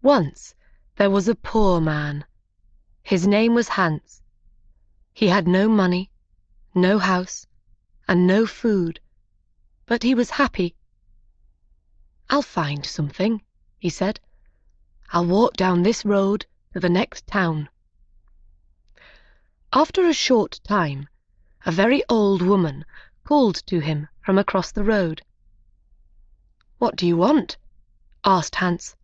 Once there was a poor man. His name was Hans. He had no money, no house, and no food, but he was happy. "I'll find something," he said. "I'll walk down this road to the next town." After a short time, a very old woman called to him from across the road. "What do you want?" asked Hans.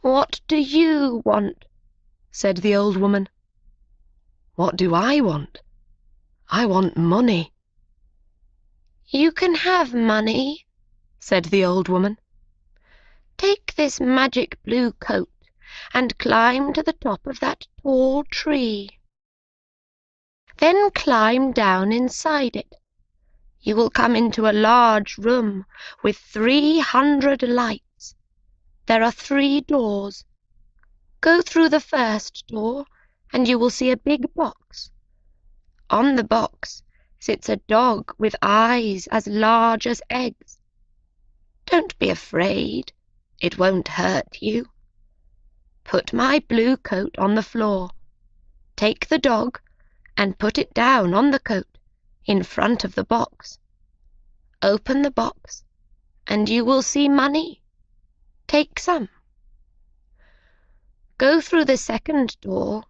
"What do you want?" said the old woman. "What do I want? I want money." "You can have money," said the old woman. "Take this magic blue coat and climb to the top of that tall tree. Then climb down inside it. You will come into a large room with 300 lights. There are 3 doors. Go through the first door and you will see a big box. On the box sits a dog with eyes as large as eggs. Don't be afraid, it won't hurt you. Put my blue coat on the floor. Take the dog and put it down on the coat in front of the box. Open the box and you will see money. Take some. Go through the second door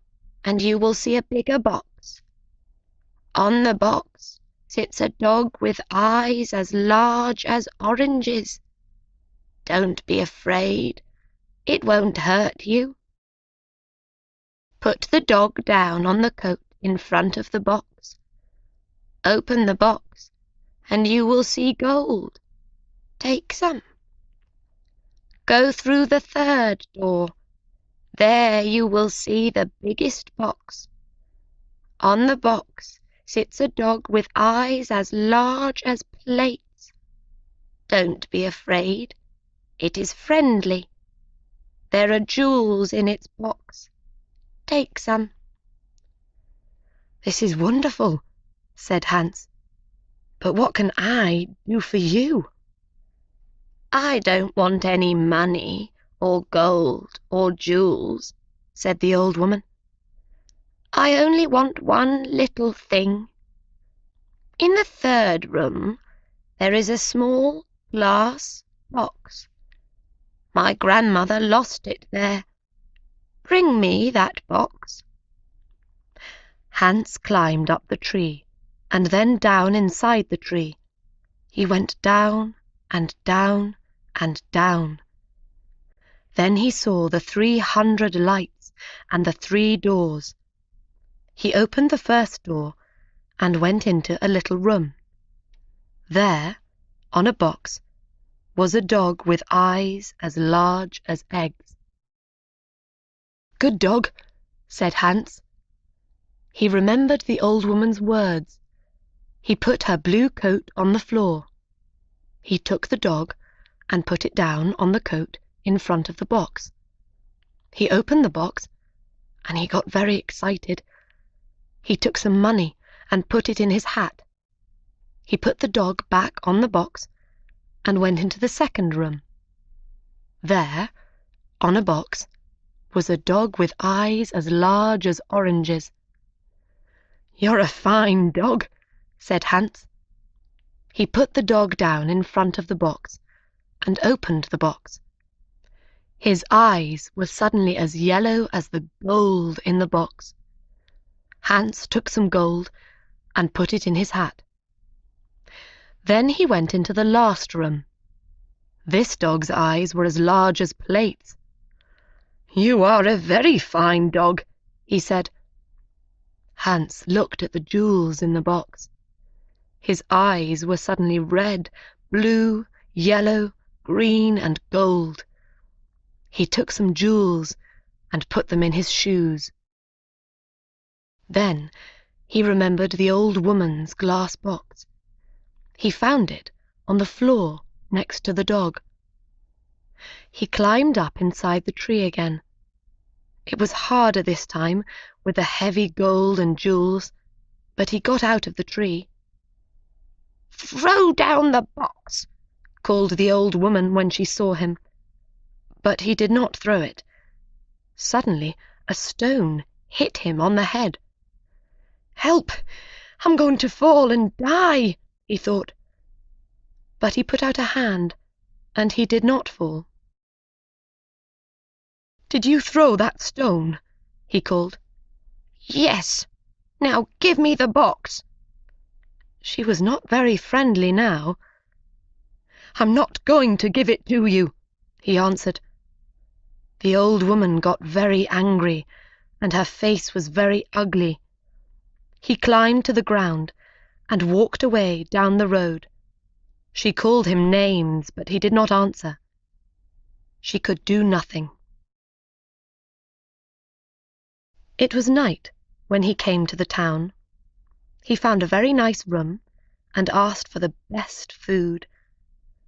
and you will see a bigger box. On the box sits a dog with eyes as large as oranges. Don't be afraid, it won't hurt you. Put the dog down on the coat in front of the box. Open the box and you will see gold. Take some. Go through the third door. There you will see the biggest box. On the box sits a dog with eyes as large as plates. Don't be afraid, it is friendly. There are jewels in its box. Take some." "This is wonderful," said Hans. "But what can I do for you?" "I don't want any money or gold or jewels," said the old woman. "I only want one little thing. In the third room there is a small glass box. My grandmother lost it there. Bring me that box." Hans climbed up the tree and then down inside the tree. He went down and down and down. Then he saw the 300 lights and the 3 doors. He opened the first door and went into a little room. There, on a box, was a dog with eyes as large as eggs. "Good dog," said Hans. He remembered the old woman's words. He put her blue coat on the floor. He took the dog and put it down on the coat in front of the box. He opened the box and he got very excited. He took some money and put it in his hat. He put the dog back on the box and went into the second room. There, on a box, was a dog with eyes as large as oranges. "You're a fine dog," said Hans. He put the dog down in front of the box and opened the box. His eyes were suddenly as yellow as the gold in the box. Hans took some gold and put it in his hat. Then he went into the last room. This dog's eyes were as large as plates. "You are a very fine dog," he said. Hans looked at the jewels in the box. His eyes were suddenly red, blue, yellow, green, and gold. He took some jewels and put them in his shoes. Then he remembered the old woman's glass box. He found it on the floor next to the dog. He climbed up inside the tree again. It was harder this time with the heavy gold and jewels, but he got out of the tree. "Throw down the box," called the old woman when she saw him. but he did not throw it. Suddenly, a stone hit him on the head. "Help! I'm going to fall and die," he thought. But he put out a hand, and he did not fall. "Did you throw that stone?" he called. "Yes. Now give me the box." She was not very friendly now. "I'm not going to give it to you," he answered. The old woman got very angry, and her face was very ugly. He climbed to the ground and walked away down the road. She called him names, but he did not answer. She could do nothing. It was night when he came to the town. He found a very nice room and asked for the best food.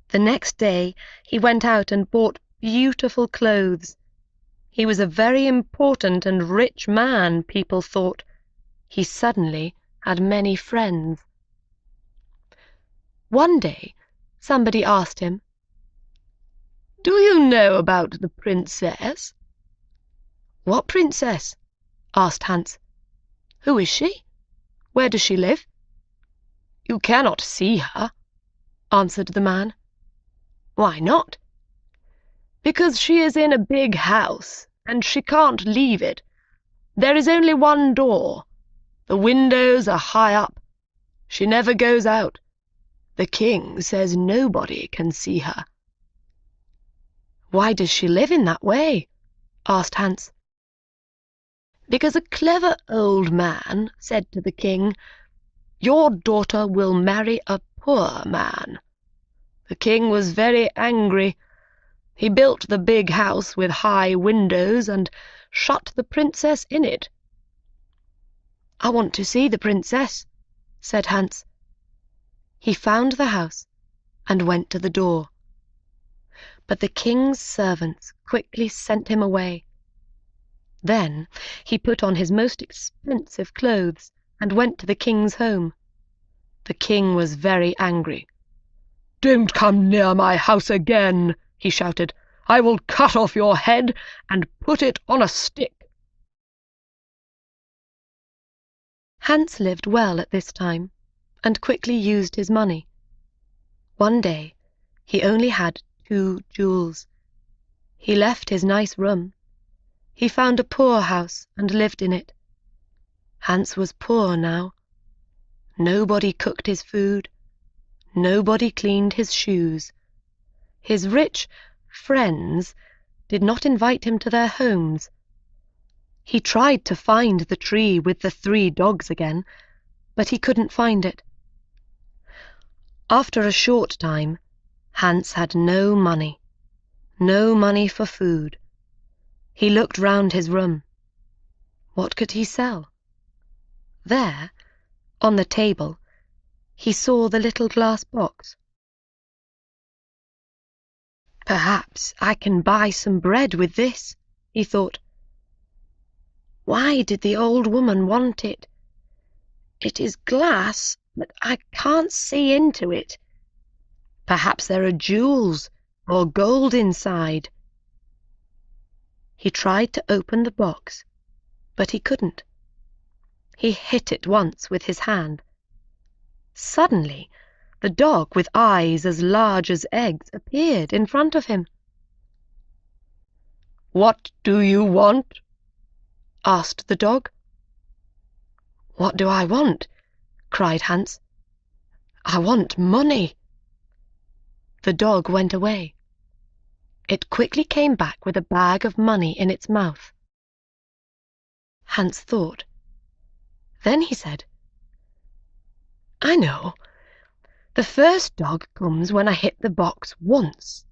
The next day he went out and bought beautiful clothes. He was a very important and rich man, people thought. He suddenly had many friends. One day somebody asked him, "Do you know about the princess?" "What princess?" asked Hans. "Who is she? Where does she live?" "You cannot see her," answered the man. "Why not?" "Because she is in a big house, and she can't leave it. There is only one door. The windows are high up. She never goes out. The king says nobody can see her." "Why does she live in that way?" asked Hans. "Because a clever old man said to the king, 'Your daughter will marry a poor man.' The king was very angry. He built the big house with high windows and shut the princess in it." "I want to see the princess," said Hans. He found the house and went to the door. But the king's servants quickly sent him away. Then he put on his most expensive clothes and went to the king's home. The king was very angry. "Don't come near my house again," he shouted. "I will cut off your head and put it on a stick." Hans lived well at this time, and quickly used his money. One day he only had 2 jewels. He left his nice room. He found a poor house and lived in it. Hans was poor now. Nobody cooked his food. Nobody cleaned his shoes. His rich friends did not invite him to their homes. He tried to find the tree with the 3 dogs again, but he couldn't find it. After a short time, Hans had no money for food. He looked round his room. What could he sell? There, on the table, he saw the little glass box. "Perhaps I can buy some bread with this," he thought. "Why did the old woman want it? It is glass, but I can't see into it. Perhaps there are jewels or gold inside." He tried to open the box, but he couldn't. He hit it once with his hand. Suddenly, the dog with eyes as large as eggs appeared in front of him. "What do you want?" asked the dog. "What do I want?" cried Hans. "I want money." The dog went away. It quickly came back with a bag of money in its mouth. Hans thought. Then he said, "I know. The first dog comes when I hit the box once.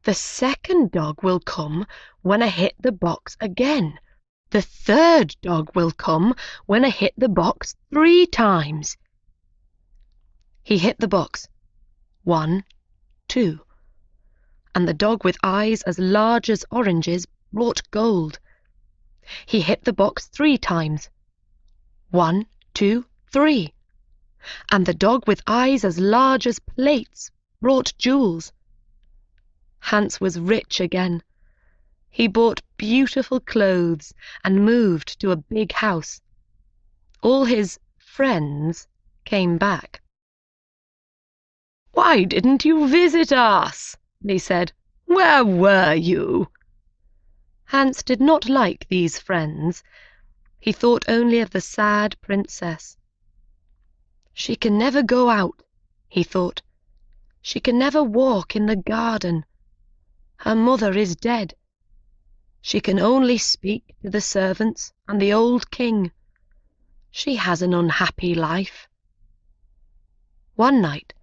The second dog will come when I hit the box again. The third dog will come when I hit the box 3 times. He hit the box 1, 2, and the dog with eyes as large as oranges brought gold. He hit the box 3 times. 1, 2, 3. And the dog with eyes as large as plates brought jewels. Hans was rich again. He bought beautiful clothes and moved to a big house. All his friends came back. "Why didn't you visit us?" they said. "Where were you?" Hans did not like these friends. He thought only of the sad princess. "She can never go out," he thought. "She can never walk in the garden. Her mother is dead. She can only speak to the servants and the old king. She has an unhappy life." One night,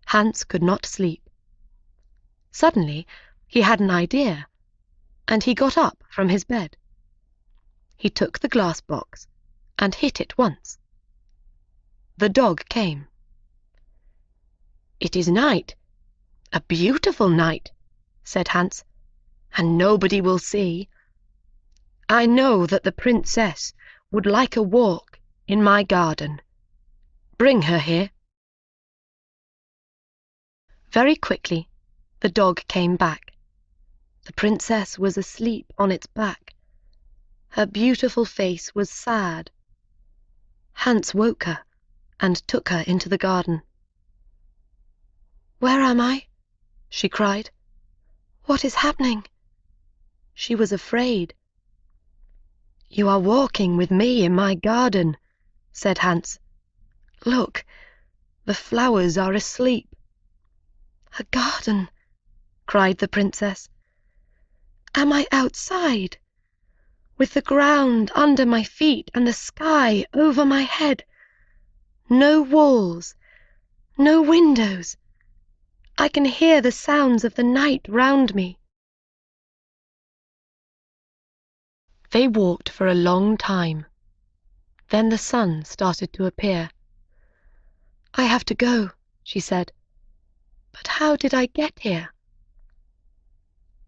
Hans could not sleep. Suddenly, he had an idea, and he got up from his bed. He took the glass box and hit it once. The dog came. "It is night, a beautiful night," said Hans, "and nobody will see. I know that the princess would like a walk in my garden. Bring her here." Very quickly, the dog came back. The princess was asleep on its back. Her beautiful face was sad. Hans woke her and took her into the garden. "Where am I?" she cried. "What is happening?" She was afraid. "You are walking with me in my garden," said Hans. "Look, the flowers are asleep." "A garden!" cried the princess. "Am I outside? With the ground under my feet and the sky over my head? No walls, no windows. I can hear the sounds of the night round me." They walked for a long time. Then the sun started to appear. "I have to go," she said. "But how did I get here?"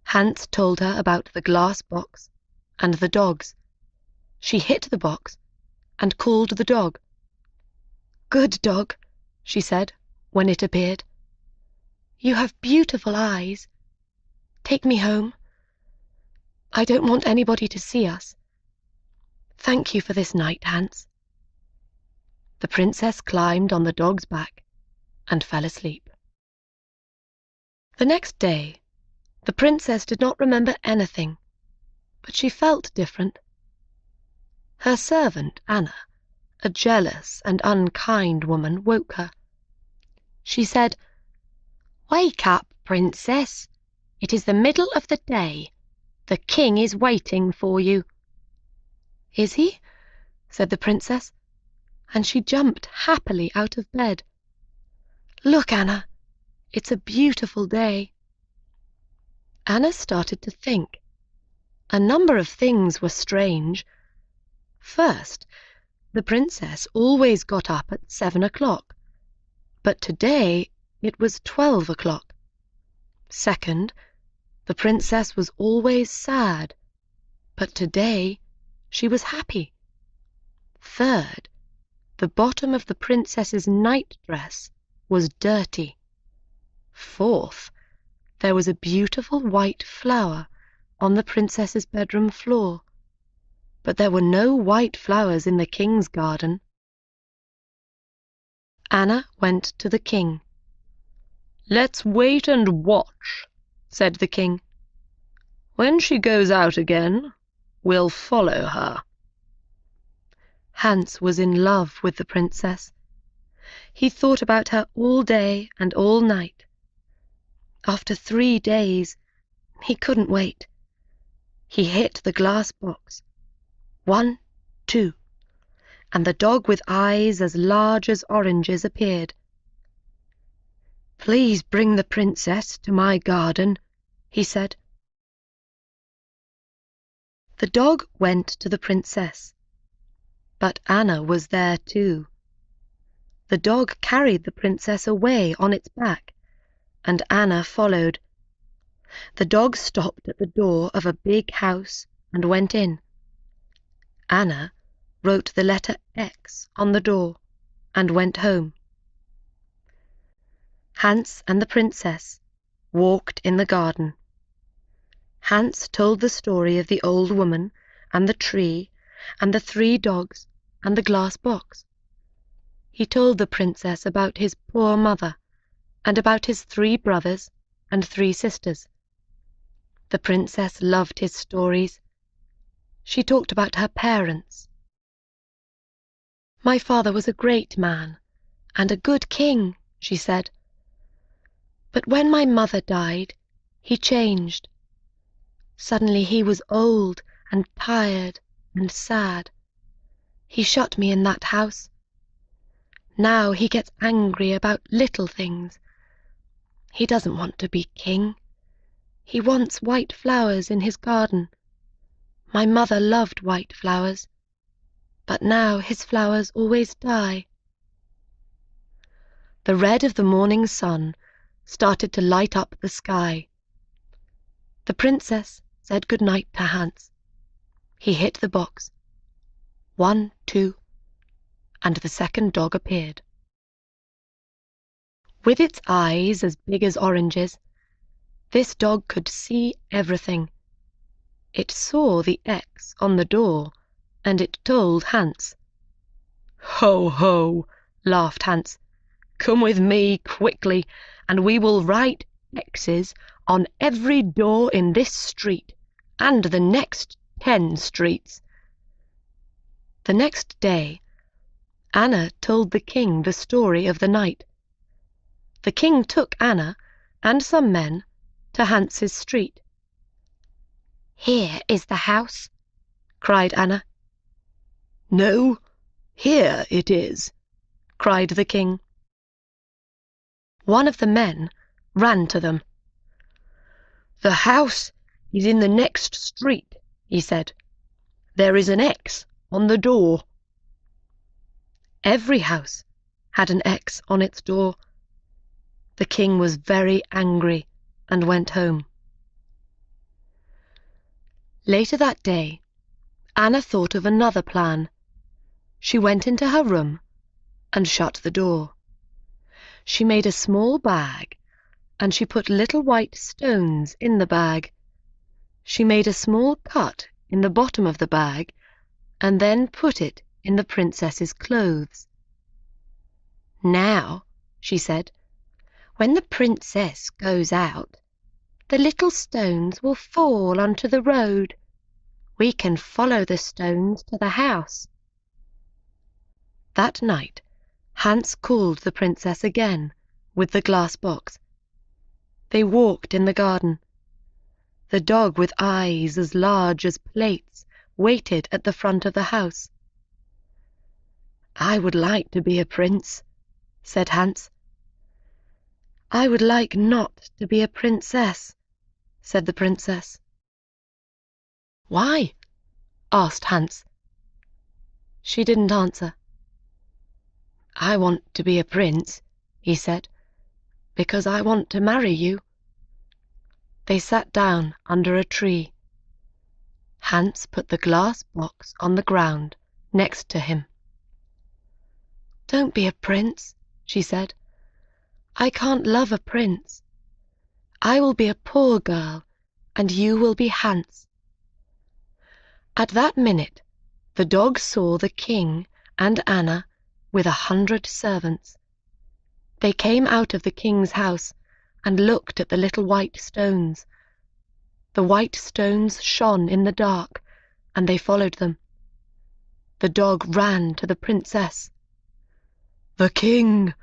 Hans told her about the glass box and the dogs. She hit the box and called the dog. "Good dog," she said when it appeared. "You have beautiful eyes. Take me home. I don't want anybody to see us. Thank you for this night, Hans." The princess climbed on the dog's back and fell asleep. The next day, the princess did not remember anything, but she felt different. Her servant, Anna, a jealous and unkind woman, woke her. She said, "Wake up, princess. It is the middle of the day. The king is waiting for you." "Is he?" said the princess, and she jumped happily out of bed. "Look, Anna, it's a beautiful day." Anna started to think. A number of things were strange. First, the princess always got up at 7 o'clock, but today it was 12 o'clock. Second, the princess was always sad, but today she was happy. Third, the bottom of the princess's nightdress was dirty. Fourth, there was a beautiful white flower on the princess's bedroom floor, but there were no white flowers in the king's garden. Anna went to the king. "Let's wait and watch," said the king. "When she goes out again, we'll follow her." Hans was in love with the princess. He thought about her all day and all night. After 3 days, he couldn't wait. He hit the glass box. 1, 2, and the dog with eyes as large as oranges appeared. "Please bring the princess to my garden," he said. The dog went to the princess, but Anna was there too. The dog carried the princess away on its back, and Anna followed. The dog stopped at the door of a big house and went in. Anna wrote the letter X on the door and went home. Hans and the princess walked in the garden. Hans told the story of the old woman and the tree and the 3 dogs and the glass box. He told the princess about his poor mother and about his 3 brothers and 3 sisters. The princess loved his stories. She talked about her parents. "My father was a great man and a good king," she said. "But when my mother died, he changed. Suddenly he was old and tired and sad. He shut me in that house. Now he gets angry about little things. He doesn't want to be king. He wants white flowers in his garden. My mother loved white flowers, but now his flowers always die." The red of the morning sun started to light up the sky. The princess said good night to Hans. He hit the box. 1, 2, and the second dog appeared. With its eyes as big as oranges, this dog could see everything. It saw the X on the door, and it told Hans. "Ho, ho," laughed Hans. "Come with me quickly, and we will write X's on every door in this street and the next 10 streets." The next day, Anna told the king the story of the night. The king took Anna and some men to Hans's street. "Here is the house," cried Anna. "No, here it is," cried the king. One of the men ran to them. "The house is in the next street," he said. "There is an X on the door." Every house had an X on its door. The king was very angry and went home. Later that day, Anna thought of another plan. She went into her room and shut the door. She made a small bag, and she put little white stones in the bag. She made a small cut in the bottom of the bag, and then put it in the princess's clothes. "Now," she said, "when the princess goes out, the little stones will fall onto the road. We can follow the stones to the house." That night, Hans called the princess again with the glass box. They walked in the garden. The dog with eyes as large as plates waited at the front of the house. "I would like to be a prince," said Hans. "I would like not to be a princess," said the princess. "Why?" asked Hans. She didn't answer. "I want to be a prince," he said, "because I want to marry you." They sat down under a tree. Hans put the glass box on the ground next to him. "Don't be a prince," she said. "I can't love a prince. I will be a poor girl, and you will be Hans." At that minute, the dog saw the king and Anna with 100 servants. They came out of the king's house and looked at the little white stones. The white stones shone in the dark, and they followed them. The dog ran to the princess. The king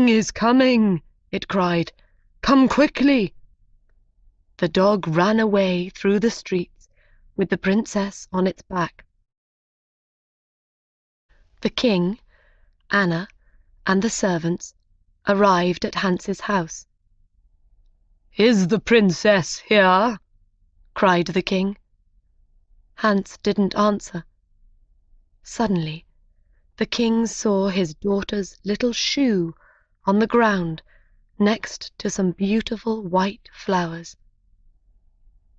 is coming," it cried. "Come quickly." The dog ran away through the streets with the princess on its back. The king, Anna, and the servants arrived at Hans's house. "Is the princess here?" cried the king. Hans didn't answer. Suddenly, the king saw his daughter's little shoe on the ground next to some beautiful white flowers.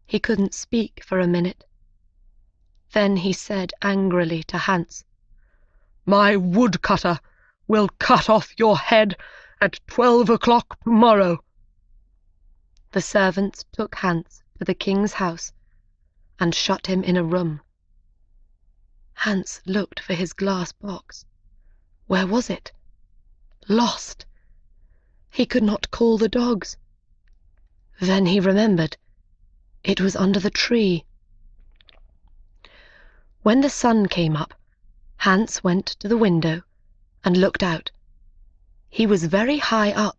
He couldn't speak for a minute. Then he said angrily to Hans, "My woodcutter will cut off your head at 12 o'clock tomorrow." The servants took Hans to the king's house and shut him in a room. Hans looked for his glass box. Where was it? Lost! He could not call the dogs. Then he remembered. It was under the tree. When the sun came up, Hans went to the window and looked out. He was very high up.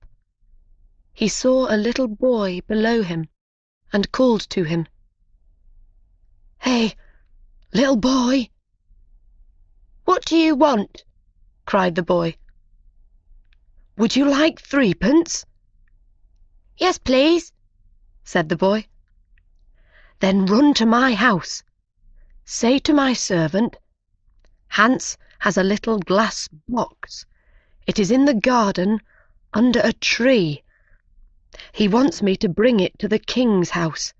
He saw a little boy below him and called to him. "Hey, little boy!" "What do you want?" cried the boy. "Would you like 3p?" "Yes, please," said the boy. "Then run to my house. Say to my servant, 'Hans has a little glass box. It is in the garden under a tree. He wants me to bring it to the king's house.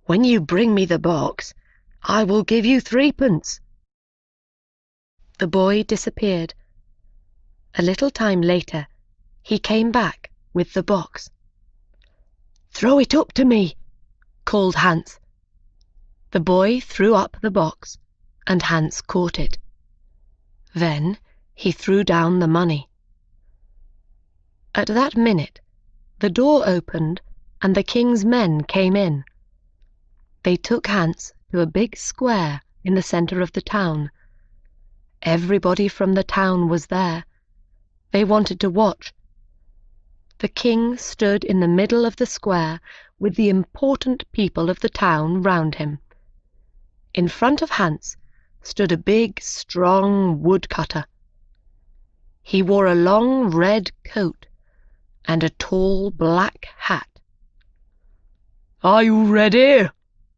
When you bring me the box, I will give you 3p." The boy disappeared. A little time later, he came back with the box. "Throw it up to me," called Hans. The boy threw up the box, and Hans caught it. Then he threw down the money. At that minute, the door opened and the king's men came in. They took Hans to a big square in the centre of the town. Everybody from the town was there. They wanted to watch. The king stood in the middle of the square with the important people of the town round him. In front of Hans stood a big, strong woodcutter. He wore a long red coat and a tall black hat. "Are you ready?"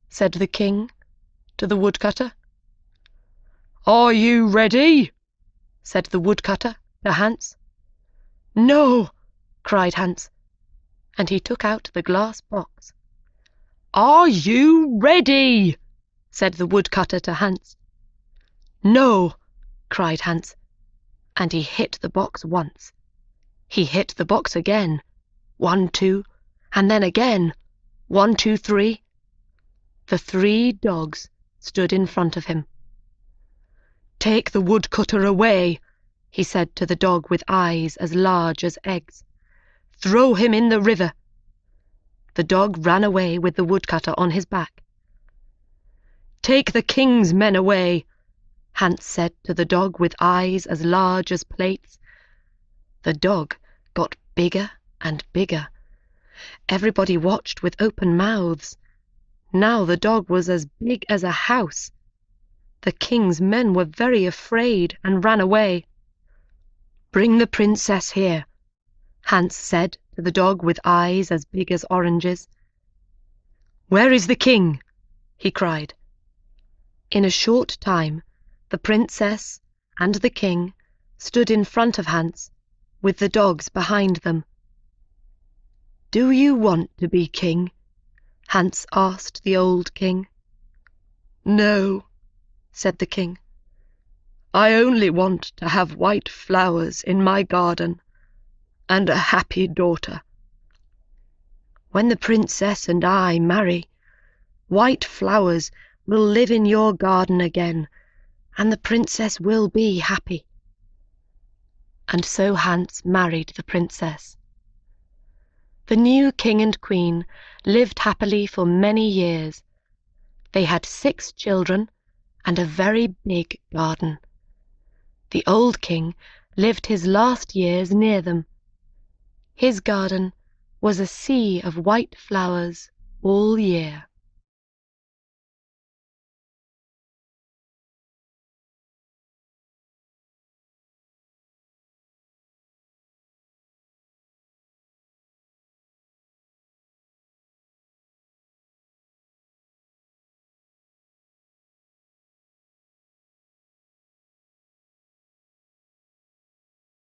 said the king to the woodcutter. "Are you ready?" said the woodcutter to Hans. "No," cried Hans, and he took out the glass box. "Are you ready?" said the woodcutter to Hans. "No," cried Hans, and he hit the box once. He hit the box again. 1, 2, and then again. 1, 2, 3. The 3 dogs stood in front of him. "Take the woodcutter away," he said to the dog with eyes as large as eggs. "Throw him in the river." The dog ran away with the woodcutter on his back. "Take the king's men away," Hans said to the dog with eyes as large as plates. The dog got bigger and bigger. Everybody watched with open mouths. Now the dog was as big as a house. The king's men were very afraid and ran away. "Bring the princess here," Hans said to the dog with eyes as big as oranges. "Where is the king?" he cried. In a short time, the princess and the king stood in front of Hans, with the dogs behind them. "Do you want to be king?" Hans asked the old king. "No," said the king. "I only want to have white flowers in my garden and a happy daughter. When the princess and I marry, white flowers will live in your garden again, and the princess will be happy." And so Hans married the princess. The new king and queen lived happily for many years. They had 6 children and a very big garden. The old king lived his last years near them. His garden was a sea of white flowers all year.